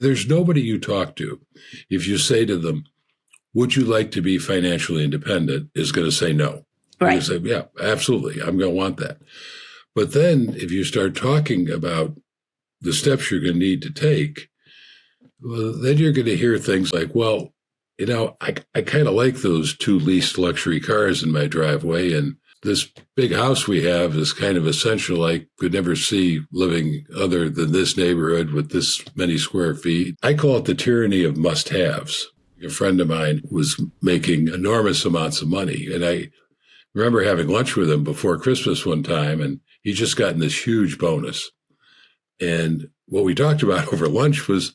There's nobody you talk to, if you say to them, would you like to be financially independent, is going to say no. Right. You say, yeah, absolutely. I'm going to want that. But then if you start talking about the steps you're going to need to take, well, then you're going to hear things like, well, I kind of like those 2 leased luxury cars in my driveway, and this big house we have is kind of essential. I could never see living other than this neighborhood with this many square feet. I call it the tyranny of must-haves. A friend of mine was making enormous amounts of money, and I remember having lunch with him before Christmas one time, and he'd just gotten this huge bonus. And what we talked about over lunch was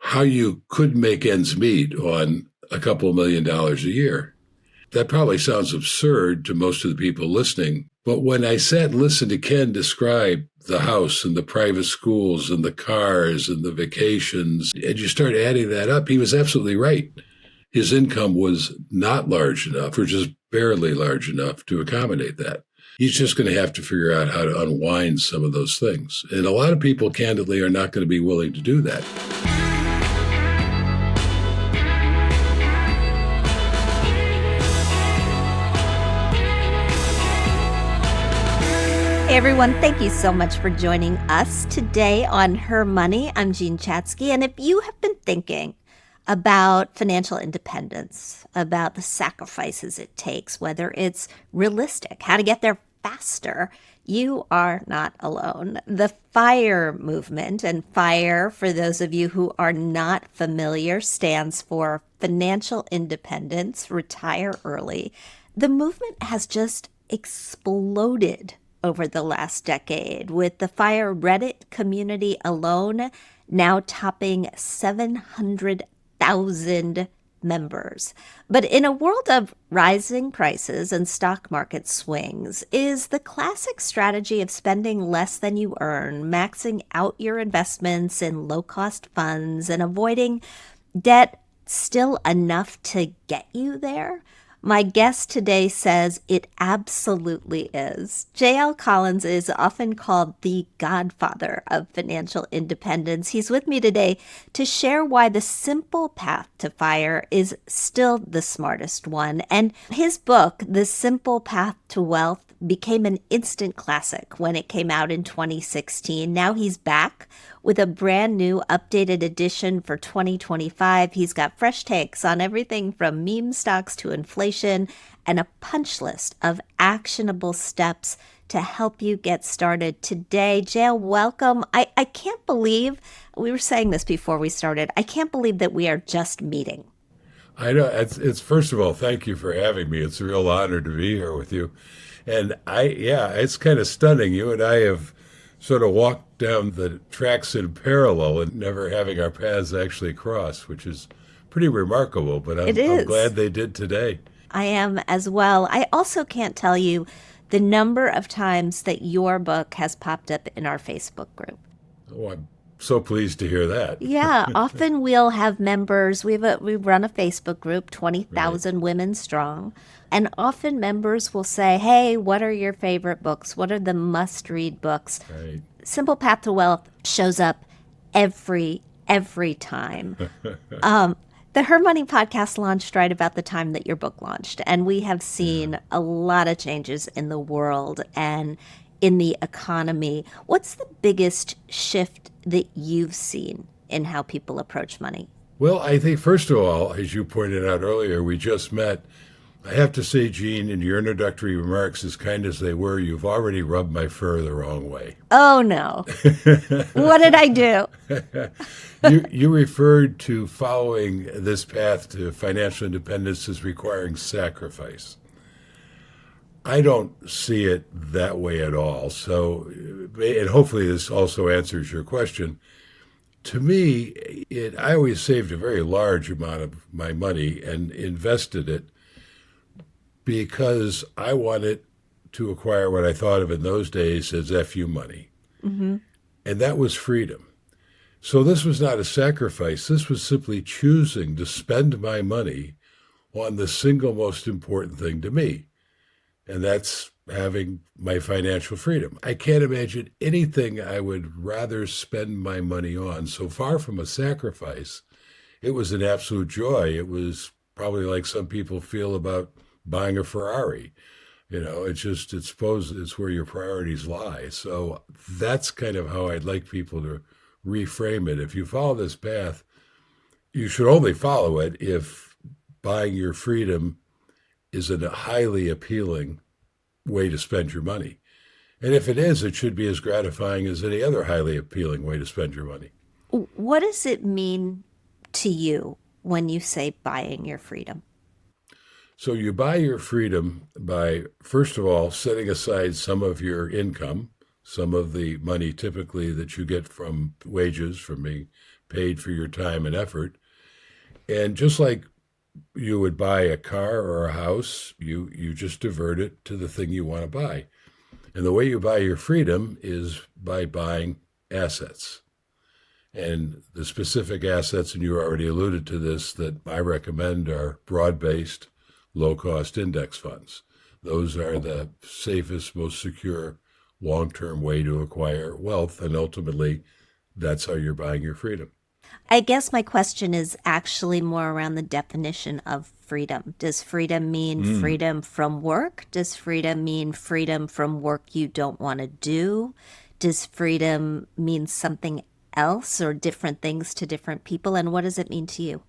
how you could make ends meet on a couple $1 million a year. That probably sounds absurd to most of the people listening, but when I sat and listened to Ken describe the house and the private schools and the cars and the vacations, and you start adding that up, he was absolutely right. His income was not large enough, or just barely large enough to accommodate that. He's just going to have to figure out how to unwind some of those things. And a lot of people, candidly, are not going to be willing to do that. Hey everyone, thank you so much for joining us today on Her Money. I'm Jean Chatzky, and if you have been thinking about financial independence, about the sacrifices it takes, whether it's realistic, how to get there faster, you are not alone. The FIRE movement, and FIRE, for those of you who are not familiar, stands for Financial Independence, Retire Early. The movement has just exploded over the last decade, with the FIRE Reddit community alone now topping 700,000 members. But in a world of rising prices and stock market swings, is the classic strategy of spending less than you earn, maxing out your investments in low-cost funds, and avoiding debt still enough to get you there? My guest today says it absolutely is. J.L. Collins is often called the godfather of financial independence. He's with me today to share why the simple path to FIRE is still the smartest one. And his book, The Simple Path to Wealth, became an instant classic when it came out in 2016. Now he's back with a brand new updated edition for 2025. He's got fresh takes on everything from meme stocks to inflation and a punch list of actionable steps to help you get started today. Jael, welcome. I can't believe, we were saying this before we started, I can't believe that we are just meeting. I know. It's first of all, thank you for having me. It's a real honor to be here with you. And it's kind of stunning. You and I have sort of walked down the tracks in parallel and never having our paths actually cross, which is pretty remarkable. But I'm glad they did today. I am as well. I also can't tell you the number of times that your book has popped up in our Facebook group. Oh, I'm so pleased to hear that. Yeah, often we'll have members. We run a Facebook group, 20,000 women strong. And often members will say, hey, what are your favorite books? What are the must-read books? Right. Simple Path to Wealth shows up every time. The HerMoney Podcast launched right about the time that your book launched. And we have seen a lot of changes in the world and in the economy. What's the biggest shift that you've seen in how people approach money? Well, I think, first of all, as you pointed out earlier, we just met. I have to say, Jean, in your introductory remarks, as kind as they were, you've already rubbed my fur the wrong way. Oh, no. What did I do? You referred to following this path to financial independence as requiring sacrifice. I don't see it that way at all. So, and hopefully this also answers your question. To me, I always saved a very large amount of my money and invested it because I wanted to acquire what I thought of in those days as FU money. Mm-hmm. And that was freedom. So this was not a sacrifice. This was simply choosing to spend my money on the single most important thing to me. And that's having my financial freedom. I can't imagine anything I would rather spend my money on. So far from a sacrifice, it was an absolute joy. It was probably like some people feel about buying a Ferrari. It's suppose it's where your priorities lie. So that's kind of how I'd like people to reframe it. If you follow this path, you should only follow it if buying your freedom is a highly appealing way to spend your money. And if it is, it should be as gratifying as any other highly appealing way to spend your money. What does it mean to you when you say buying your freedom? So you buy your freedom by, first of all, setting aside some of your income, some of the money typically that you get from wages, from being paid for your time and effort. And just like you would buy a car or a house, you just divert it to the thing you want to buy. And the way you buy your freedom is by buying assets. And the specific assets, and you already alluded to this, that I recommend are broad-based, low-cost index funds. Those are the safest, most secure, long-term way to acquire wealth. And ultimately, that's how you're buying your freedom. I guess my question is actually more around the definition of freedom. Does freedom mean freedom from work? Does freedom mean freedom from work you don't want to do? Does freedom mean something else or different things to different people? And what does it mean to you?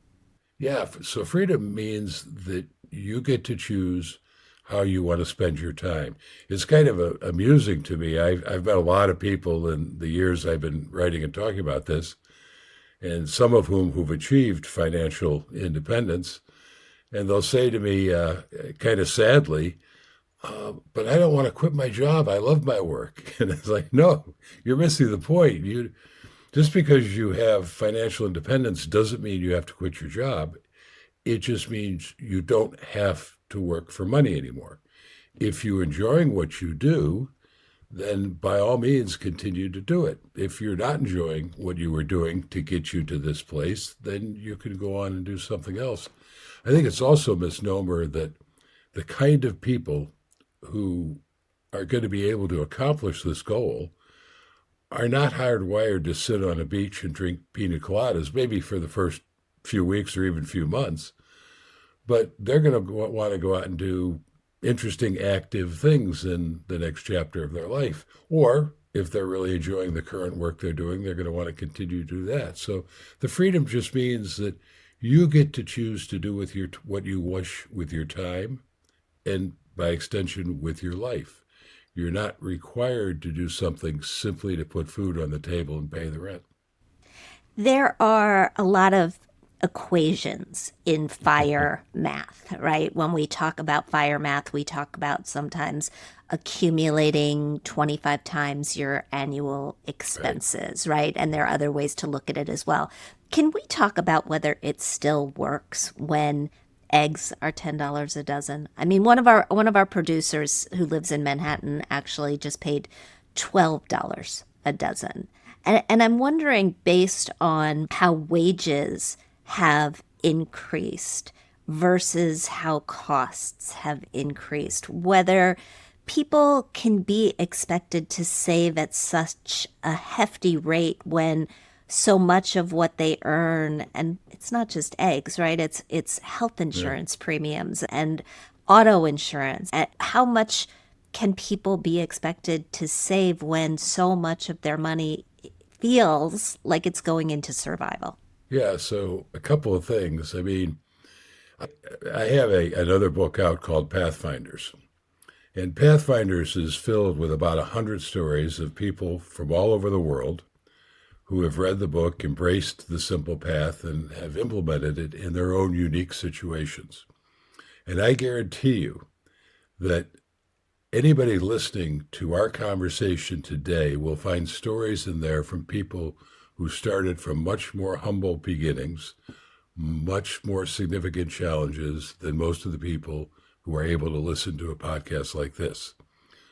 Yeah, so freedom means that you get to choose how you want to spend your time. It's kind of amusing to me. I've met a lot of people in the years I've been writing and talking about this, and some of who've achieved financial independence. And they'll say to me, kind of sadly, but I don't want to quit my job. I love my work. And it's like, no, you're missing the point. Just because you have financial independence doesn't mean you have to quit your job. It just means you don't have to work for money anymore. If you're enjoying what you do, then by all means continue to do it. If you're not enjoying what you were doing to get you to this place, then you can go on and do something else. I think it's also a misnomer that the kind of people who are going to be able to accomplish this goal are not hardwired to sit on a beach and drink pina coladas, maybe for the first few weeks or even few months, but they're going to want to go out and do interesting, active things in the next chapter of their life. Or if they're really enjoying the current work they're doing, they're going to want to continue to do that. So the freedom just means that you get to choose to do with what you wish with your time, and by extension with your life. You're not required to do something simply to put food on the table and pay the rent. There are a lot of equations in fire math, right? When we talk about fire math, we talk about sometimes accumulating 25 times your annual expenses, right? And there are other ways to look at it as well. Can we talk about whether it still works when eggs are $10 a dozen? I mean, one of our producers who lives in Manhattan actually just paid $12 a dozen. And I'm wondering, based on how wages have increased versus how costs have increased, whether people can be expected to save at such a hefty rate when so much of what they earn, and it's not just eggs, right? It's health insurance premiums and auto insurance. And how much can people be expected to save when so much of their money feels like it's going into survival? Yeah, so a couple of things. I mean, I have another book out called Pathfinders. And Pathfinders is filled with about 100 stories of people from all over the world who have read the book, embraced the simple path, and have implemented it in their own unique situations. And I guarantee you that anybody listening to our conversation today will find stories in there from people who started from much more humble beginnings, much more significant challenges than most of the people who are able to listen to a podcast like this.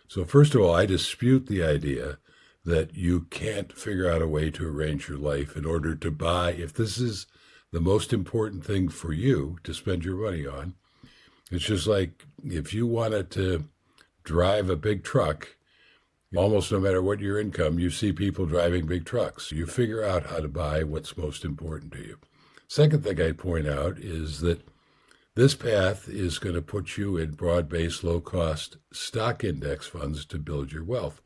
So first of all, I dispute the idea that you can't figure out a way to arrange your life in order to buy. If this is the most important thing for you to spend your money on, it's just like if you wanted to drive a big truck, almost no matter what your income, you see people driving big trucks. You figure out how to buy what's most important to you. Second thing I'd point out is that this path is going to put you in broad-based, low-cost stock index funds to build your wealth.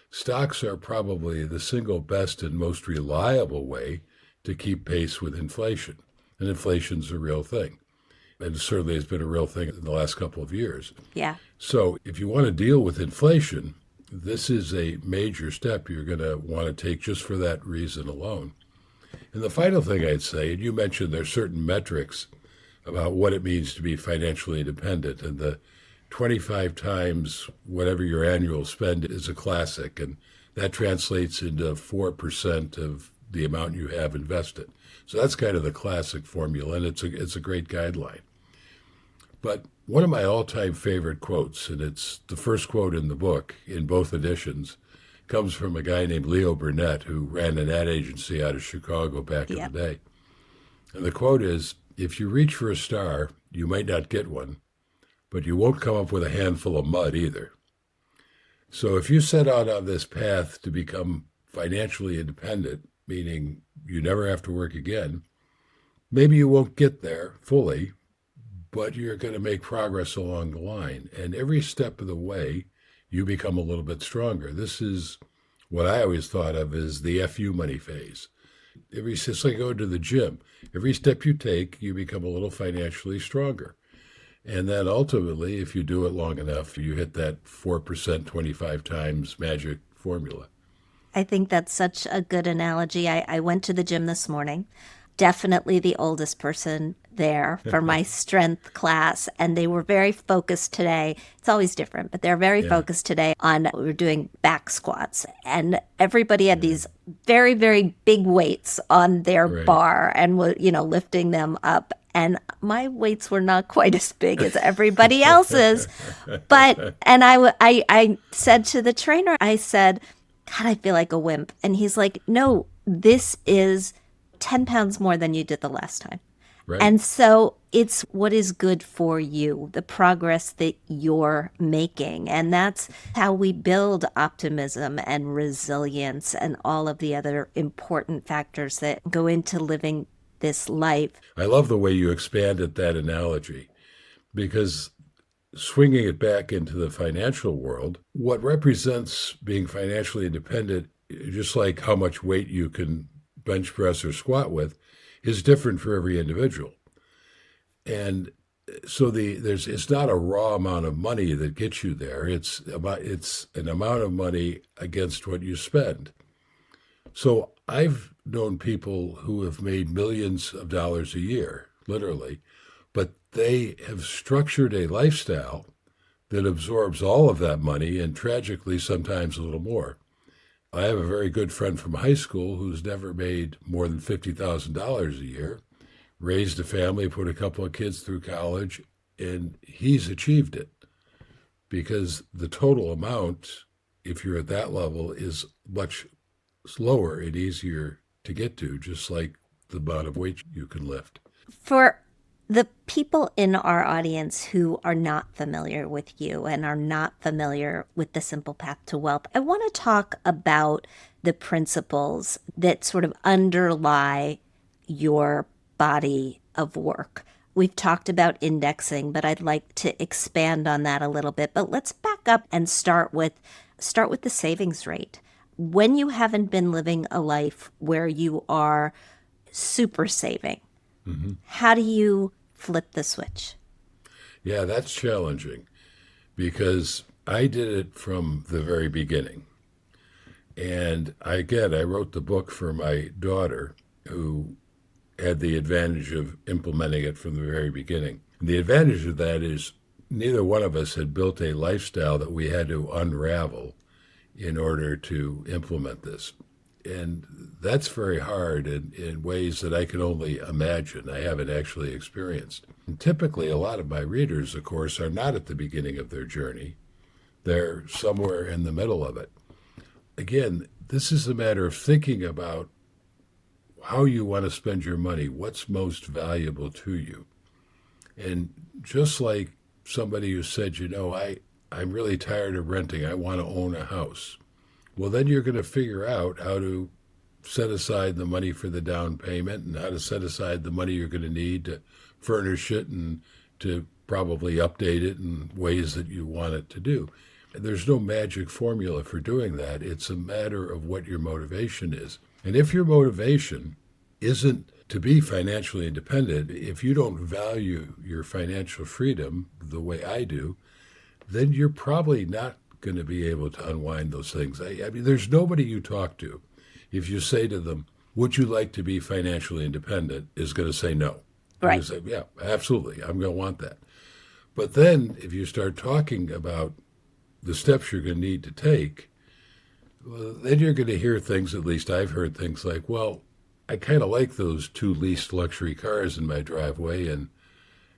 Stocks are probably the single best and most reliable way to keep pace with inflation. And inflation's a real thing. And certainly has been a real thing in the last couple of years. Yeah. So if you want to deal with inflation, this is a major step you're going to want to take just for that reason alone. And the final thing I'd say, and you mentioned there's certain metrics about what it means to be financially independent, and the 25 times whatever your annual spend is a classic, and that translates into 4% of the amount you have invested. So that's kind of the classic formula, and it's a great guideline. But one of my all-time favorite quotes, and it's the first quote in the book in both editions, comes from a guy named Leo Burnett, who ran an ad agency out of Chicago back in the day. And the quote is, "If you reach for a star, you might not get one, but you won't come up with a handful of mud either." So if you set out on this path to become financially independent, meaning you never have to work again, maybe you won't get there fully, but you're going to make progress along the line. And every step of the way, you become a little bit stronger. This is what I always thought of as the FU money phase. It's like going to the gym. Every step you take, you become a little financially stronger. And then ultimately, if you do it long enough, you hit that 4% 25 times magic formula. I think that's such a good analogy. I went to the gym this morning, definitely the oldest person there for my strength class, and they were very focused today. It's always different, but they're very focused today on, we were doing back squats, and everybody had these very, very big weights on their bar and was, lifting them up. And my weights were not quite as big as everybody else's. And I said to the trainer, I said, "God, I feel like a wimp." And he's like, "No, this is 10 pounds more than you did the last time." Right. And so it's what is good for you, the progress that you're making. And that's how we build optimism and resilience and all of the other important factors that go into living this life. I love the way you expanded that analogy, because swinging it back into the financial world, what represents being financially independent, just like how much weight you can bench press or squat with, is different for every individual. And so it's not a raw amount of money that gets you there. It's an amount of money against what you spend. So I've known people who have made millions of dollars a year, literally, but they have structured a lifestyle that absorbs all of that money, and tragically sometimes a little more. I have a very good friend from high school who's never made more than $50,000 a year, raised a family, put a couple of kids through college, and he's achieved it because the total amount, if you're at that level, is much slower and easier to get to, just like the amount of weight you can lift. For the people in our audience who are not familiar with you and are not familiar with the Simple Path to Wealth, I want to talk about the principles that sort of underlie your body of work. We've talked about indexing, but I'd like to expand on that a little bit. But let's back up and start with the savings rate. When you haven't been living a life where you are super saving, how do you flip the switch? Yeah, that's challenging because I did it from the very beginning. And I wrote the book for my daughter, who had the advantage of implementing it from the very beginning. And the advantage of that is neither one of us had built a lifestyle that we had to unravel in order to implement this. And that's very hard in ways that I can only imagine. I haven't actually experienced. And typically, a lot of my readers, of course, are not at the beginning of their journey. They're somewhere in the middle of it. Again, this is a matter of thinking about how you want to spend your money, what's most valuable to you. And just like somebody who said, I'm really tired of renting. I want to own a house. Well, then you're going to figure out how to set aside the money for the down payment and how to set aside the money you're going to need to furnish it and to probably update it in ways that you want it to do. There's no magic formula for doing that. It's a matter of what your motivation is. And if your motivation isn't to be financially independent, if you don't value your financial freedom the way I do, then you're probably not going to be able to unwind those things. I mean, there's nobody you talk to, if you say to them, would you like to be financially independent, is going to say no. Right. You say, yeah, absolutely. I'm going to want that. But then if you start talking about the steps you're going to need to take, well, then you're going to hear things, at least I've heard things like, well, I kind of like those 2 leased luxury cars in my driveway, and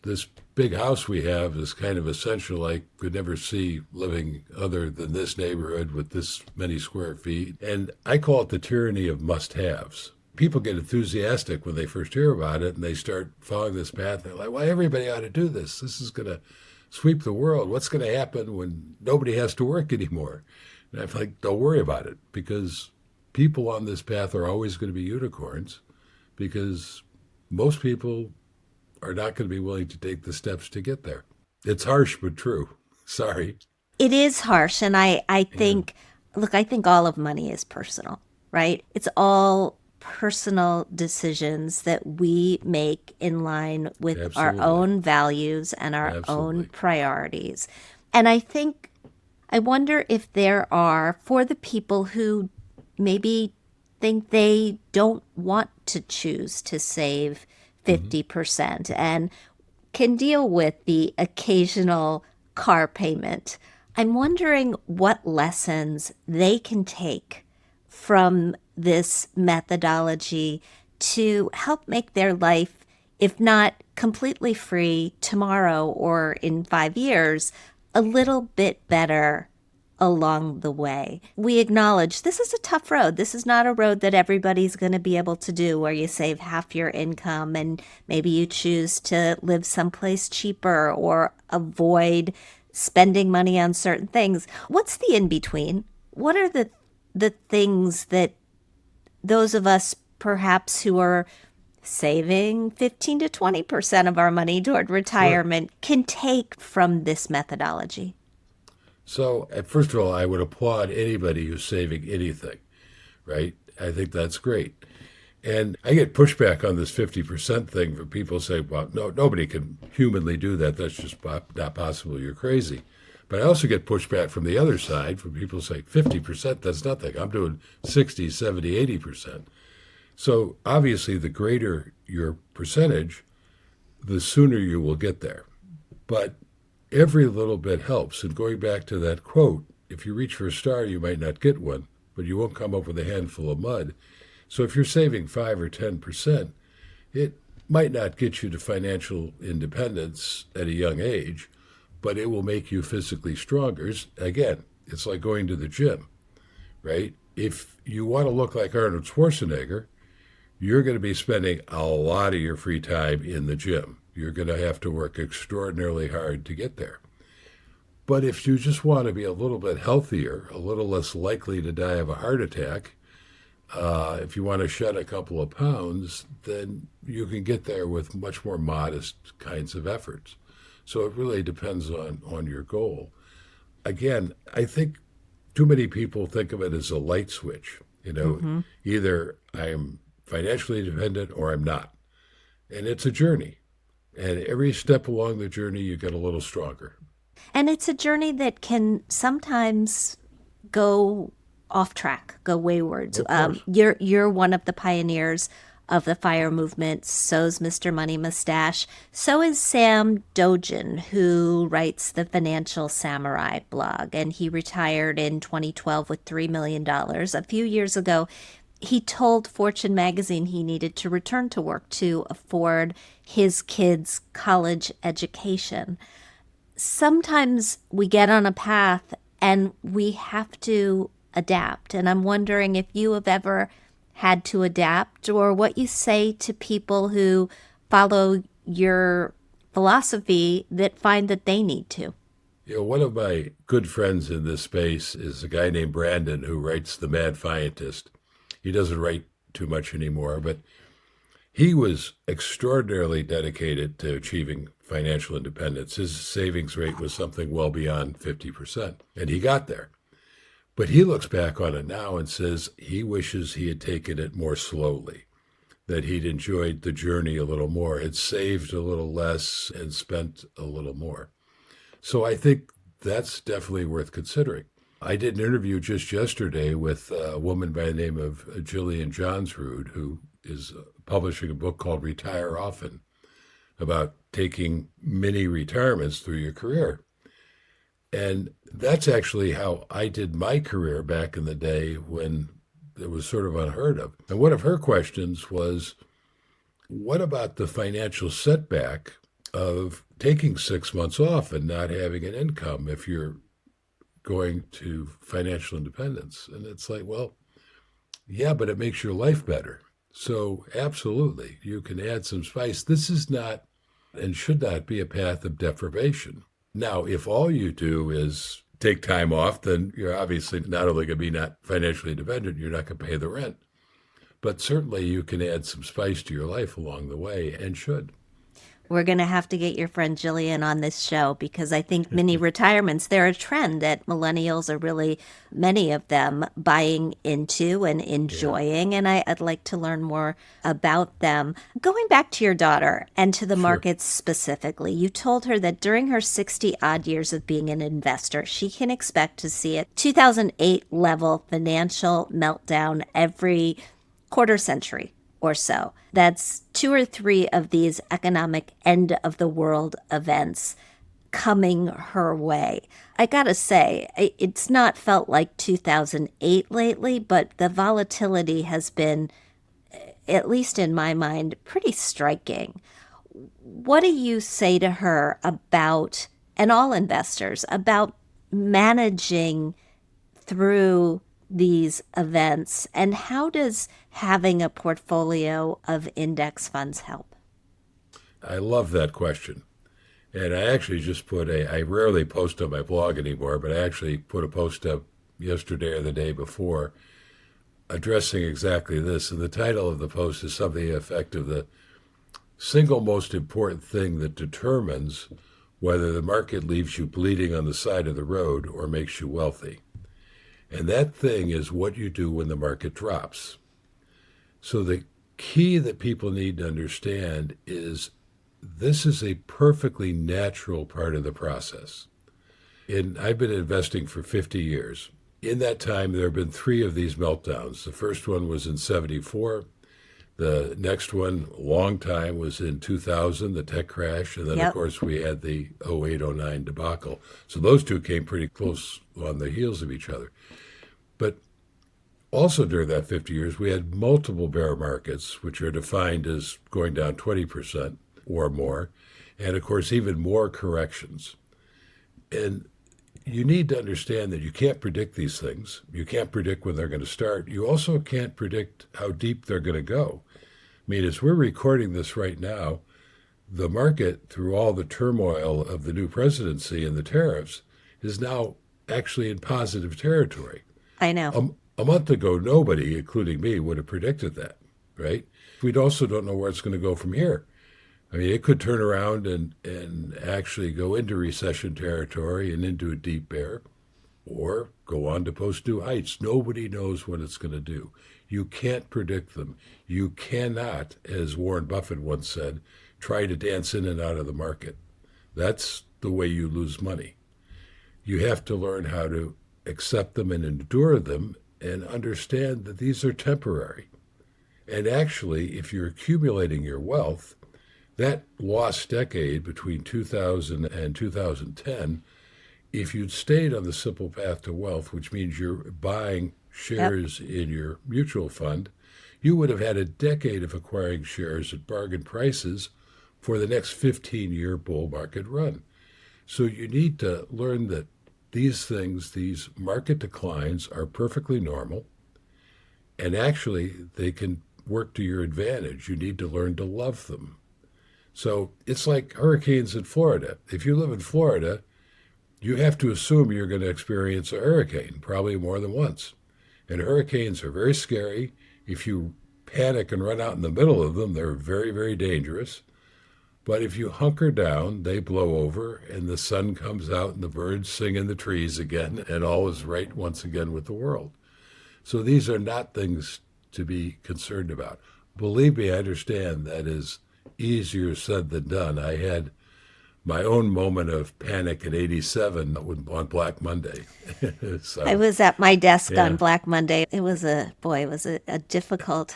this big house we have is kind of essential. I could never see living other than this neighborhood with this many square feet. And I call it the tyranny of must-haves. People get enthusiastic when they first hear about it, and they start following this path. They're like, well, everybody ought to do this. This is going to sweep the world. What's going to happen when nobody has to work anymore? And I'm like, don't worry about it, because people on this path are always going to be unicorns, because most people are not going to be willing to take the steps to get there. It's harsh, but true. Sorry. It is harsh. And I think, look, I think all of money is personal, right? It's all personal decisions that we make in line with Absolutely. our own values and our Absolutely. own priorities. And I wonder if there are, for the people who maybe think they don't want to choose to save 50% and can deal with the occasional car payment, I'm wondering what lessons they can take from this methodology to help make their life, if not completely free tomorrow or in 5 years, a little bit better along the way. We acknowledge this is a tough road. This is not a road that everybody's going to be able to do, where you save half your income and maybe you choose to live someplace cheaper or avoid spending money on certain things. What's the in-between? What are the things that those of us perhaps who are saving 15 to 20% of our money toward retirement can take from this methodology? So, first of all, I would applaud anybody who's saving anything, right? I think that's great. And I get pushback on this 50% thing from people saying, well, no, nobody can humanly do that. That's just not possible. You're crazy. But I also get pushback from the other side, from people saying 50%, that's nothing. I'm doing 60, 70, 80%. So obviously, the greater your percentage, the sooner you will get there. But every little bit helps. And going back to that quote, if you reach for a star, you might not get one, but you won't come up with a handful of mud. So if you're saving 5 or 10%, it might not get you to financial independence at a young age, but it will make you physically stronger. Again, it's like going to the gym, right? If you want to look like Arnold Schwarzenegger, you're going to be spending a lot of your free time in the gym. You're going to have to work extraordinarily hard to get there. But if you just want to be a little bit healthier, a little less likely to die of a heart attack, if you want to shed a couple of pounds, then you can get there with much more modest kinds of efforts. So it really depends on your goal. Again, I think too many people think of it as a light switch. Either I'm financially independent or I'm not. And it's a journey. And every step along the journey, you get a little stronger. And it's a journey that can sometimes go off track, go wayward. You're one of the pioneers of the FIRE movement. So's Mr. Money Mustache. So is Sam Dogen, who writes the Financial Samurai blog. And he retired in 2012 with $3 million. A few years ago, he told Fortune magazine he needed to return to work to afford his kids' college education. Sometimes we get on a path and we have to adapt. And I'm wondering if you have ever had to adapt, or what you say to people who follow your philosophy that find that they need to. One of my good friends in this space is a guy named Brandon who writes The Mad Scientist. He doesn't write too much anymore, but he was extraordinarily dedicated to achieving financial independence. His savings rate was something well beyond 50%, and he got there. But he looks back on it now and says he wishes he had taken it more slowly, that he'd enjoyed the journey a little more, had saved a little less, and spent a little more. So I think that's definitely worth considering. I did an interview just yesterday with a woman by the name of Jillian Johnsrud, who is publishing a book called Retire Often, about taking mini retirements through your career. And that's actually how I did my career back in the day when it was sort of unheard of. And one of her questions was, what about the financial setback of taking 6 months off and not having an income if you're going to financial independence? And it's like, well, yeah, but it makes your life better. So absolutely, you can add some spice. This is not and should not be a path of deprivation. Now, if all you do is take time off, then you're obviously not only going to be not financially independent, you're not going to pay the rent. But certainly you can add some spice to your life along the way and should. We're going to have to get your friend Jillian on this show because I think mini retirements, they're a trend that millennials are really, many of them, buying into and enjoying. Yeah. And I'd like to learn more about them. Going back to your daughter and to the markets specifically, you told her that during her 60 odd years of being an investor, she can expect to see a 2008 level financial meltdown every quarter century or so. That's 2 or 3 of these economic end of the world events coming her way. I gotta say, it's not felt like 2008 lately, but the volatility has been, at least in my mind, pretty striking. What do you say to her about, and all investors, about managing through these events, and how does having a portfolio of index funds help? I love that question. And I actually just I rarely post on my blog anymore, but I actually put a post up yesterday or the day before addressing exactly this. And the title of the post is something to the effect of the single most important thing that determines whether the market leaves you bleeding on the side of the road or makes you wealthy. And that thing is what you do when the market drops. So the key that people need to understand is this is a perfectly natural part of the process. And I've been investing for 50 years. In that time, there have been 3 of these meltdowns. The first one was in 74. The next one, a long time, was in 2000, the tech crash. And then, of course, we had the 08-09 debacle. So those 2 came pretty close on the heels of each other. But also during that 50 years, we had multiple bear markets, which are defined as going down 20% or more, and of course, even more corrections. And you need to understand that you can't predict these things. You can't predict when they're going to start. You also can't predict how deep they're going to go. I mean, as we're recording this right now, the market, through all the turmoil of the new presidency and the tariffs, is now actually in positive territory. I know. A month ago, nobody, including me, would have predicted that, right? We also don't know where it's going to go from here. I mean, it could turn around and actually go into recession territory and into a deep bear, or go on to post new heights. Nobody knows what it's going to do. You can't predict them. You cannot, as Warren Buffett once said, try to dance in and out of the market. That's the way you lose money. You have to learn how to accept them and endure them and understand that these are temporary. And actually, if you're accumulating your wealth, that lost decade between 2000 and 2010, if you'd stayed on the simple path to wealth, which means you're buying shares in your mutual fund, you would have had a decade of acquiring shares at bargain prices for the next 15-year bull market run. So you need to learn that these things, these market declines, are perfectly normal, and actually they can work to your advantage. You need to learn to love them. So it's like hurricanes in Florida. If you live in Florida, you have to assume you're going to experience a hurricane, probably more than once. And hurricanes are very scary. If you panic and run out in the middle of them, they're very, very dangerous. But if you hunker down, they blow over and the sun comes out and the birds sing in the trees again, and all is right once again with the world. So these are not things to be concerned about. Believe me, I understand that is easier said than done. I had my own moment of panic in '87 on Black Monday. So, I was at my desk yeah. on Black Monday. It was a difficult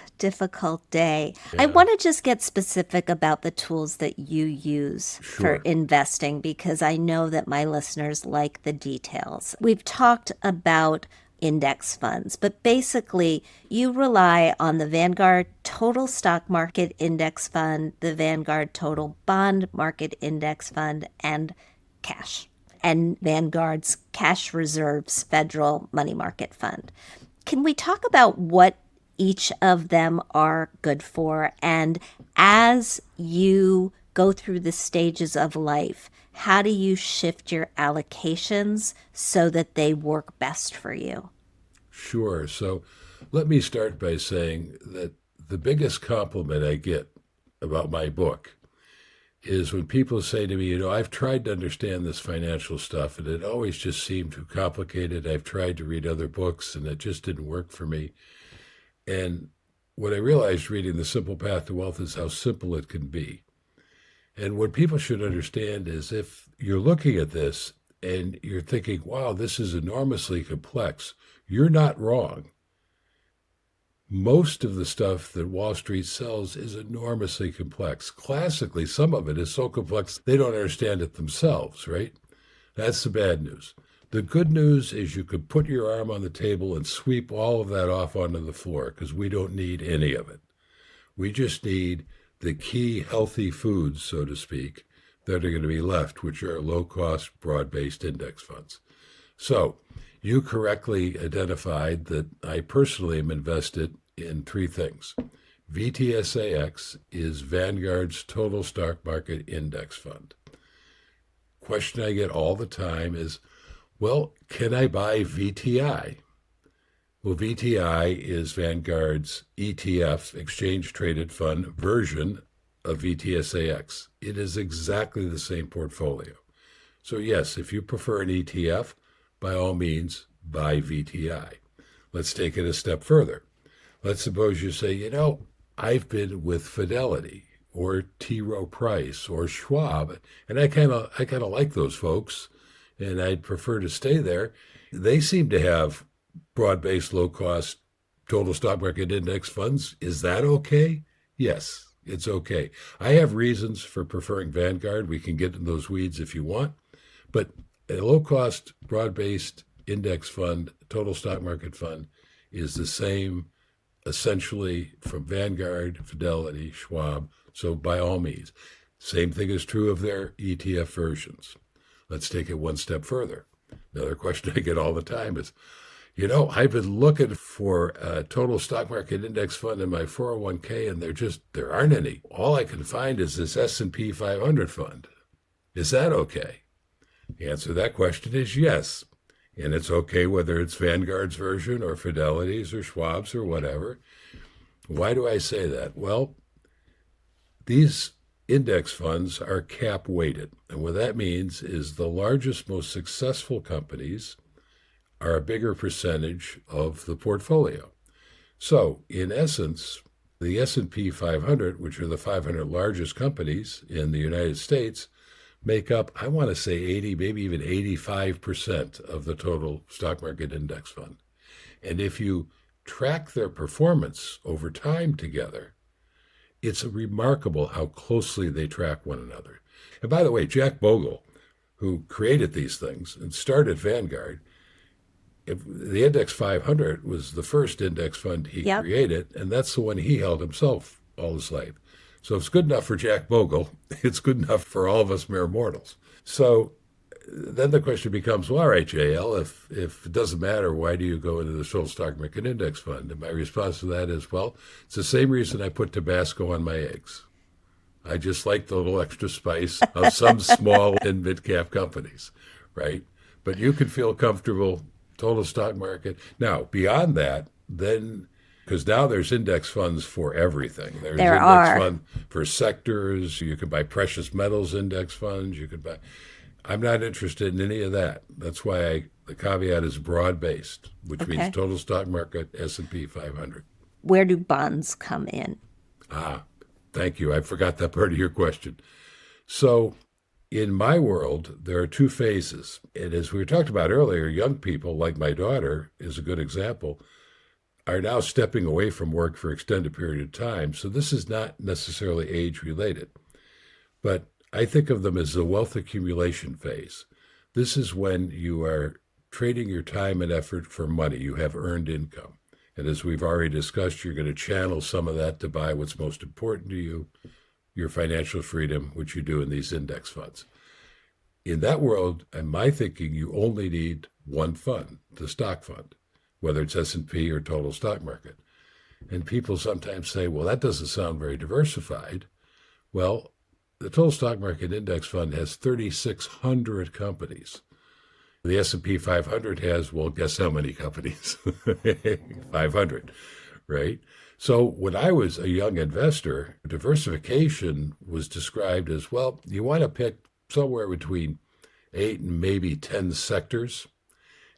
day. I Yeah. want to just get specific about the tools that you use for Sure. investing because I know that my listeners like the details. We've talked about index funds, but basically you rely on the Vanguard Total Stock Market Index Fund, the Vanguard Total Bond Market Index Fund, and cash, and Vanguard's Cash Reserves Federal Money Market Fund. Can we talk about what each of them are good for? And as you go through the stages of life, how do you shift your allocations so that they work best for you? Sure. So let me start by saying that the biggest compliment I get about my book is when people say to me, I've tried to understand this financial stuff and it always just seemed too complicated. I've tried to read other books and it just didn't work for me. And what I realized reading The Simple Path to Wealth is how simple it can be. And what people should understand is if you're looking at this and you're thinking, wow, this is enormously complex, you're not wrong. Most of the stuff that Wall Street sells is enormously complex. Classically, some of it is so complex they don't understand it themselves, right? That's the bad news. The good news is you could put your arm on the table and sweep all of that off onto the floor because we don't need any of it. We just need the key healthy foods, so to speak, that are going to be left, which are low-cost, broad-based index funds. So you correctly identified that I personally am invested in three things. VTSAX is Vanguard's Total Stock Market Index Fund. Question I get all the time is, well, can I buy VTI? Well, VTI is Vanguard's ETF, Exchange Traded Fund version of VTSAX. It is exactly the same portfolio. So yes, if you prefer an ETF, by all means, buy VTI. Let's take it a step further. Let's suppose you say, I've been with Fidelity or T. Rowe Price or Schwab, and I kind of like those folks, and I'd prefer to stay there. They seem to have broad-based, low-cost total stock market index funds. Is that okay? Yes, it's okay. I have reasons for preferring Vanguard. We can get in those weeds if you want. But a low-cost, broad-based index fund, total stock market fund, is the same essentially from Vanguard, Fidelity, Schwab. So by all means, same thing is true of their ETF versions. Let's take it one step further. Another question I get all the time is, I've been looking for a total stock market index fund in my 401k, and there aren't any. All I can find is this S&P 500 fund. Is that okay? The answer to that question is yes. And it's okay whether it's Vanguard's version or Fidelity's or Schwab's or whatever. Why do I say that? Well, these index funds are cap weighted. And what that means is the largest, most successful companies are a bigger percentage of the portfolio. So in essence, the S&P 500, which are the 500 largest companies in the United States, make up, I want to say 80, maybe even 85% of the total stock market index fund. And if you track their performance over time together, it's remarkable how closely they track one another. And by the way, Jack Bogle, who created these things and started Vanguard, the Index 500 was the first index fund he created, and that's the one he held himself all his life. So if it's good enough for Jack Bogle, it's good enough for all of us mere mortals. So then the question becomes, well, all right, JL, if it doesn't matter, why do you go into the total stock market index fund? And my response to that is, well, it's the same reason I put Tabasco on my eggs. I just like the little extra spice of some small and mid-cap companies, right? But you can feel comfortable, total stock market. Now, beyond that, then, because now there's index funds for everything. There's There index are. fund for sectors. You can buy precious metals index funds. You can buy. I'm not interested in any of that. That's why the caveat is broad-based, which means Okay. total stock market, S&P 500. Where do bonds come in? Thank you. I forgot that part of your question. So in my world, there are two phases. And as we talked about earlier, young people, like my daughter is a good example, are now stepping away from work for extended period of time. So this is not necessarily age related. But I think of them as the wealth accumulation phase. This is when you are trading your time and effort for money. You have earned income. And as we've already discussed, you're going to channel some of that to buy what's most important to you, your financial freedom, which you do in these index funds. In that world, in my thinking, you only need one fund, the stock fund, whether it's S&P or total stock market. And people sometimes say, well, that doesn't sound very diversified. Well, the total stock market index fund has 3,600 companies. The S&P 500 has, well, guess how many companies? 500, right? So when I was a young investor, diversification was described as, well, you want to pick somewhere between 8 and maybe 10 sectors,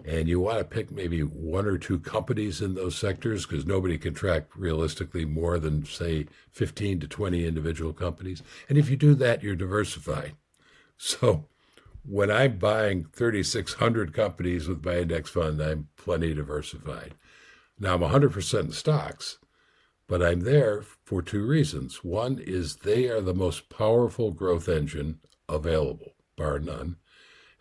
and you want to pick maybe 1 or 2 companies in those sectors because nobody can track realistically more than, say, 15 to 20 individual companies. And if you do that, you're diversified. So when I'm buying 3,600 companies with my index fund, I'm plenty diversified. Now I'm 100% in stocks, but I'm there for 2 reasons. One is they are the most powerful growth engine available, bar none.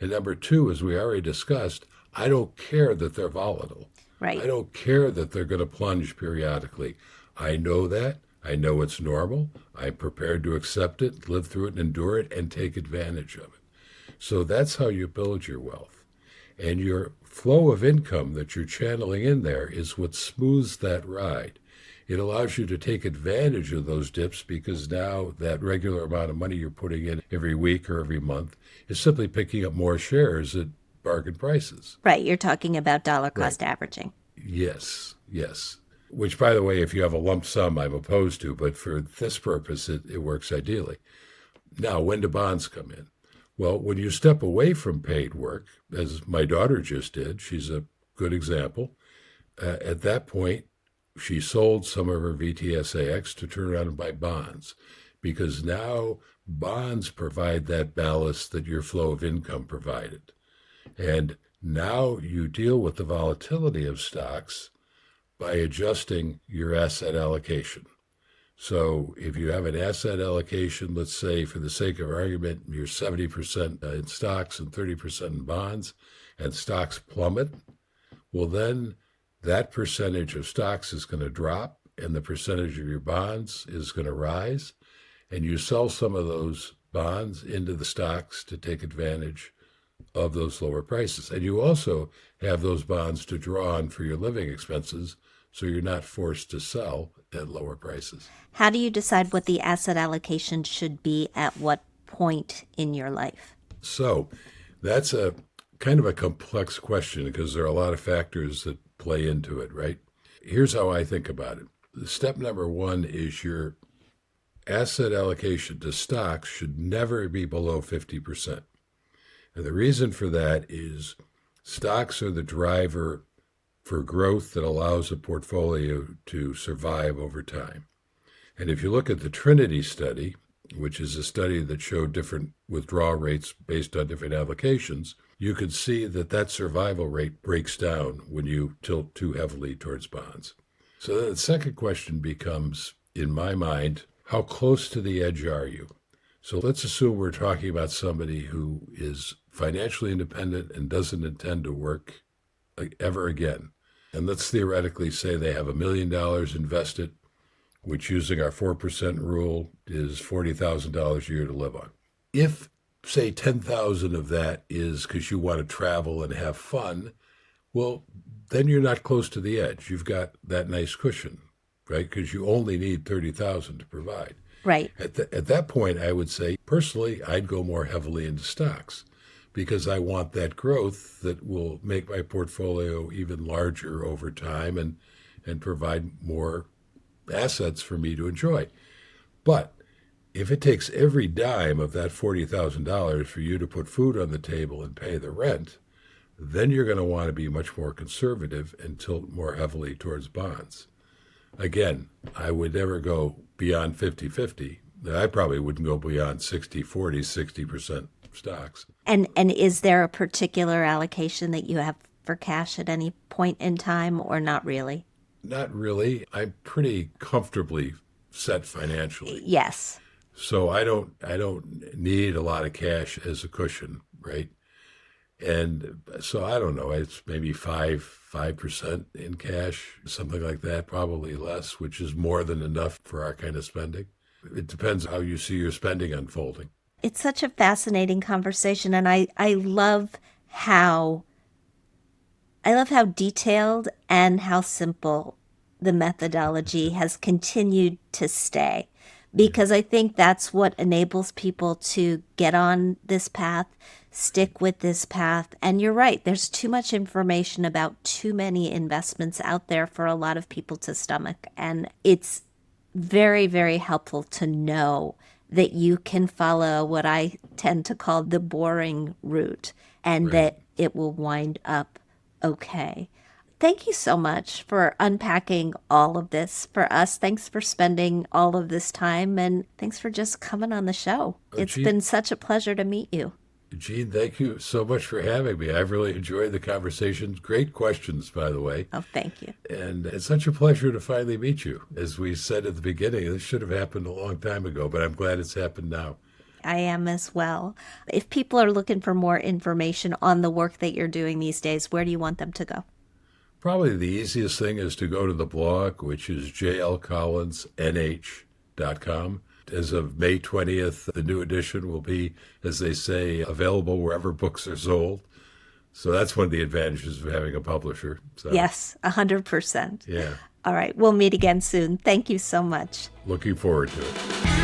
And number 2, as we already discussed, I don't care that they're volatile. Right. I don't care that they're going to plunge periodically. I know that. I know it's normal. I'm prepared to accept it, live through it, and endure it, and take advantage of it. So that's how you build your wealth. And your flow of income that you're channeling in there is what smooths that ride. It allows you to take advantage of those dips because now that regular amount of money you're putting in every week or every month is simply picking up more shares at bargain prices. Right. You're talking about dollar cost Right. averaging. Yes, yes. Which, by the way, if you have a lump sum, I'm opposed to, but for this purpose, it works ideally. Now, when do bonds come in? Well, when you step away from paid work, as my daughter just did, she's a good example. At that point, she sold some of her VTSAX to turn around and buy bonds because now bonds provide that ballast that your flow of income provided. And now you deal with the volatility of stocks by adjusting your asset allocation. So if you have an asset allocation, let's say for the sake of argument, you're 70% in stocks and 30% in bonds, and stocks plummet, well then that percentage of stocks is going to drop and the percentage of your bonds is going to rise. And you sell some of those bonds into the stocks to take advantage of those lower prices. And you also have those bonds to draw on for your living expenses, so you're not forced to sell at lower prices. How do you decide what the asset allocation should be at what point in your life? So that's a kind of a complex question because there are a lot of factors that play into it, right? Here's how I think about it. Step number 1 is your asset allocation to stocks should never be below 50%. And the reason for that is stocks are the driver for growth that allows a portfolio to survive over time. And if you look at the Trinity study, which is a study that showed different withdrawal rates based on different allocations, you could see that that survival rate breaks down when you tilt too heavily towards bonds. So then the second question becomes, in my mind, how close to the edge are you? So let's assume we're talking about somebody who is financially independent and doesn't intend to work ever again. And let's theoretically say they have $1 million invested, which using our 4% rule is $40,000 a year to live on. If, say, 10,000 of that is because you want to travel and have fun, well, then you're not close to the edge. You've got that nice cushion, right? Because you only need 30,000 to provide. Right. At that point, I would say, personally, I'd go more heavily into stocks because I want that growth that will make my portfolio even larger over time and provide more assets for me to enjoy. But if it takes every dime of that $40,000 for you to put food on the table and pay the rent, then you're going to want to be much more conservative and tilt more heavily towards bonds. Again, I would never go beyond 50-50. I probably wouldn't go beyond 60-40, 60% stocks. And is there a particular allocation that you have for cash at any point in time, or not really? Not really. I'm pretty comfortably set financially. Yes. So I don't need a lot of cash as a cushion, right? And so I don't know, it's maybe 5% in cash, something like that, probably less, which is more than enough for our kind of spending. It depends how you see your spending unfolding. It's such a fascinating conversation, and I love how detailed and how simple the methodology has continued to stay, because I think that's what enables people to get on this path, stick with this path. And you're right, there's too much information about too many investments out there for a lot of people to stomach. And it's very, very helpful to know that you can follow what I tend to call the boring route, and that it will wind up okay. Thank you so much for unpacking all of this for us. Thanks for spending all of this time, and thanks for just coming on the show. It's been such a pleasure to meet you. Jean, thank you so much for having me. I've really enjoyed the conversation. Great questions, by the way. Oh, thank you. And it's such a pleasure to finally meet you. As we said at the beginning, this should have happened a long time ago, but I'm glad it's happened now. I am as well. If people are looking for more information on the work that you're doing these days, where do you want them to go? Probably the easiest thing is to go to the blog, which is jlcollinsnh.com. As of May 20th, the new edition will be, as they say, available wherever books are sold. So that's one of the advantages of having a publisher. So, yes, 100%. Yeah. All right. We'll meet again soon. Thank you so much. Looking forward to it.